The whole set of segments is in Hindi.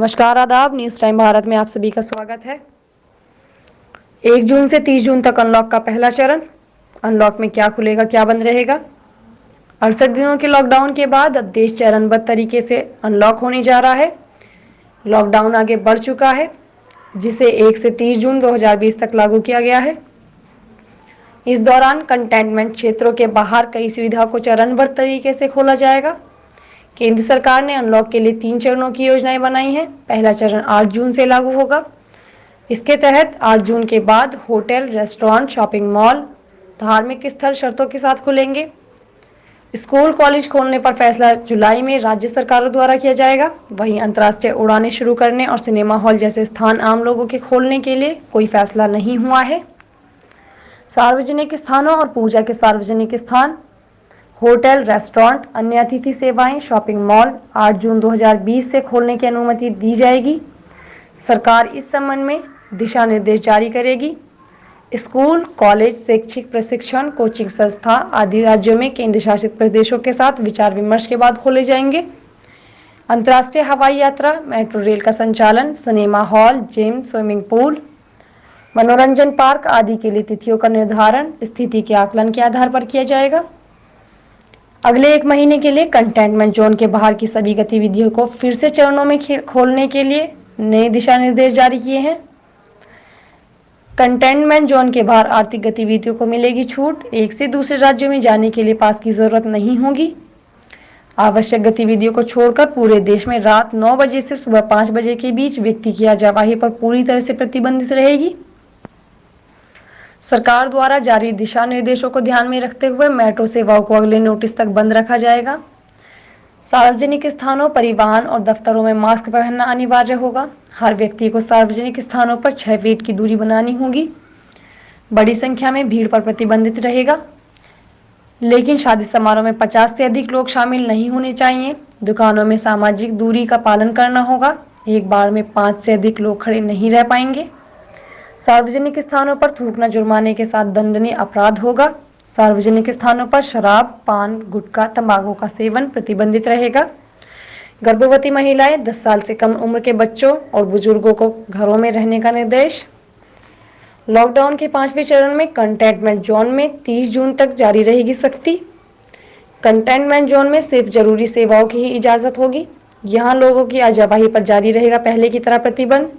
नमस्कार, आदाब। न्यूज़ टाइम भारत में आप सभी का स्वागत है। 1 जून से 30 जून तक अनलॉक का पहला चरण। अनलॉक में क्या खुलेगा, क्या बंद रहेगा। 68 दिनों के लॉकडाउन के बाद अब देश चरणबद्ध तरीके से अनलॉक होने जा रहा है। लॉकडाउन आगे बढ़ चुका है, जिसे 1 से 30 जून 2020 तक लागू किया गया है। इस दौरान कंटेनमेंट क्षेत्रों के बाहर कई सुविधाओं को चरणबद्ध तरीके से खोला जाएगा। केंद्र सरकार ने अनलॉक के लिए 3 चरणों की योजनाएं बनाई हैं। पहला चरण 8 जून से लागू होगा। इसके तहत 8 जून के बाद होटल, रेस्टोरेंट, शॉपिंग मॉल, धार्मिक स्थल शर्तों के साथ खुलेंगे। स्कूल, कॉलेज खोलने पर फैसला जुलाई में राज्य सरकारों द्वारा किया जाएगा। वहीं अंतर्राष्ट्रीय उड़ानें शुरू करने और सिनेमा हॉल जैसे स्थान आम लोगों के खोलने के लिए कोई फैसला नहीं हुआ है। सार्वजनिक स्थानों और पूजा के सार्वजनिक स्थान, होटल, रेस्टोरेंट, अन्य अतिथि सेवाएं, शॉपिंग मॉल 8 जून 2020 से खोलने की अनुमति दी जाएगी। सरकार इस संबंध में दिशा निर्देश जारी करेगी। स्कूल, कॉलेज, शैक्षिक प्रशिक्षण, कोचिंग संस्था आदि राज्यों में केंद्र शासित प्रदेशों के साथ विचार विमर्श के बाद खोले जाएंगे। अंतर्राष्ट्रीय हवाई यात्रा, मेट्रो रेल का संचालन, cinema hall, gym, swimming pool, मनोरंजन पार्क आदि के लिए तिथियों का निर्धारण स्थिति के आकलन के आधार पर किया जाएगा। अगले 1 महीने के लिए कंटेनमेंट जोन के बाहर की सभी गतिविधियों को फिर से चरणों में खोलने के लिए नए दिशा निर्देश जारी किए हैं। कंटेनमेंट जोन के बाहर आर्थिक गतिविधियों को मिलेगी छूट। एक से दूसरे राज्यों में जाने के लिए पास की जरूरत नहीं होगी। आवश्यक गतिविधियों को छोड़कर पूरे देश में रात 9 बजे से सुबह 5 बजे के बीच व्यक्ति की आवाजाही पर पूरी तरह से प्रतिबंधित रहेगी। सरकार द्वारा जारी दिशा निर्देशों को ध्यान में रखते हुए मेट्रो सेवाओं को अगले नोटिस तक बंद रखा जाएगा। सार्वजनिक स्थानों, परिवहन और दफ्तरों में मास्क पहनना अनिवार्य होगा। हर व्यक्ति को सार्वजनिक स्थानों पर 6 फीट की दूरी बनानी होगी। बड़ी संख्या में भीड़ पर प्रतिबंधित रहेगा, लेकिन शादी समारोह में 50 से अधिक लोग शामिल नहीं होने चाहिए। दुकानों में सामाजिक दूरी का पालन करना होगा। एक बार में 5 से अधिक लोग खड़े नहीं रह पाएंगे। सार्वजनिक स्थानों पर थूकना जुर्माने के साथ दंडनीय अपराध होगा। सार्वजनिक स्थानों पर शराब, पान, गुटखा, तंबाकू का सेवन प्रतिबंधित रहेगा। गर्भवती महिलाएं, 10 साल से कम उम्र के बच्चों और बुजुर्गों को घरों में रहने का निर्देश। लॉकडाउन के 5वें चरण में कंटेनमेंट जोन में 30 जून तक जारी रहेगी सख्ती। कंटेनमेंट जोन में सिर्फ जरूरी सेवाओं की ही इजाजत होगी। यहाँ लोगों की आवाजाही पर जारी रहेगा पहले की तरह प्रतिबंध।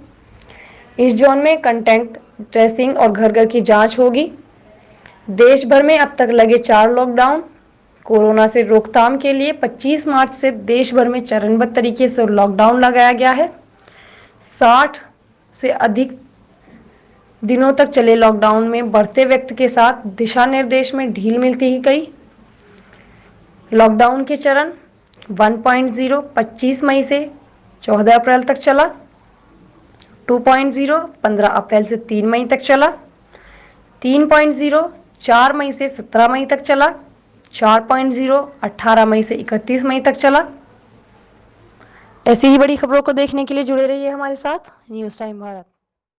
इस जोन में कंटैक्ट ट्रेसिंग और घर घर की जांच होगी। देश भर में अब तक लगे 4 लॉकडाउन। कोरोना से रोकथाम के लिए 25 मार्च से देश भर में चरणबद्ध तरीके से लॉकडाउन लगाया गया है। 60 से अधिक दिनों तक चले लॉकडाउन में बढ़ते व्यक्त के साथ दिशा निर्देश में ढील मिलती ही गई। लॉकडाउन के चरण 1.0 25 मई से 14 अप्रैल तक चला। 2.0 15 अप्रैल से 3 मई तक चला। 3.0 4 मई से 17 मई तक चला। 4.0 18 मई से 31 मई तक चला। ऐसी ही बड़ी खबरों को देखने के लिए जुड़े रहिए हमारे साथ न्यूज़ टाइम भारत।